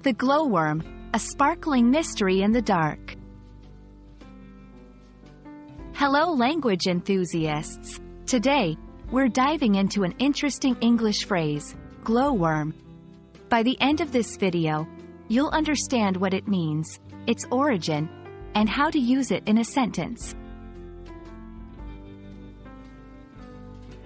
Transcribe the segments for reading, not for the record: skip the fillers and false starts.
The glowworm, a sparkling mystery in the dark. Hello language enthusiasts! Today, we're diving into an interesting English phrase, glowworm. By the end of this video, you'll understand what it means, its origin, and how to use it in a sentence.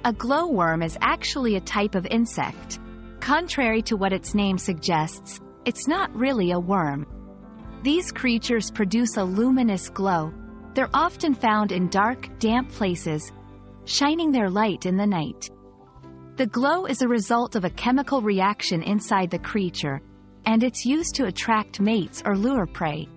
A glowworm is actually a type of insect. Contrary to what its name suggests, it's not really a worm. These creatures produce a luminous glow. They're often found in dark, damp places, shining their light in the night. The glow is a result of a chemical reaction inside the creature, and it's used to attract mates or lure prey.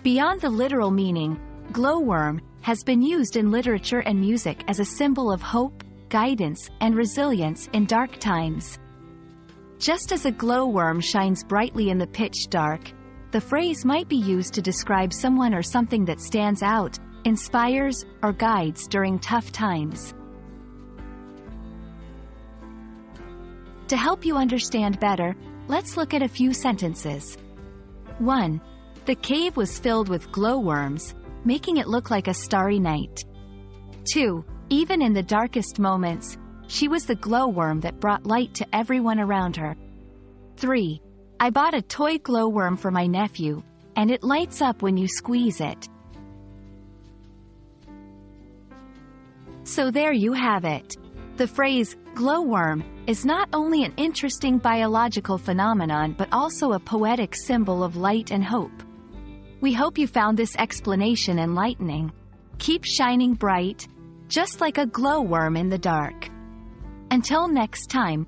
Beyond the literal meaning, glowworm has been used in literature and music as a symbol of hope, guidance, and resilience in dark times. Just as a glowworm shines brightly in the pitch dark, the phrase might be used to describe someone or something that stands out, inspires, or guides during tough times. To help you understand better, let's look at a few sentences. 1. The cave was filled with glowworms, making it look like a starry night. 2. Even in the darkest moments, she was the glowworm that brought light to everyone around her. 3. I bought a toy glowworm for my nephew, and it lights up when you squeeze it. So there you have it. The phrase, glowworm, is not only an interesting biological phenomenon but also a poetic symbol of light and hope. We hope you found this explanation enlightening. Keep shining bright, just like a glowworm in the dark. Until next time,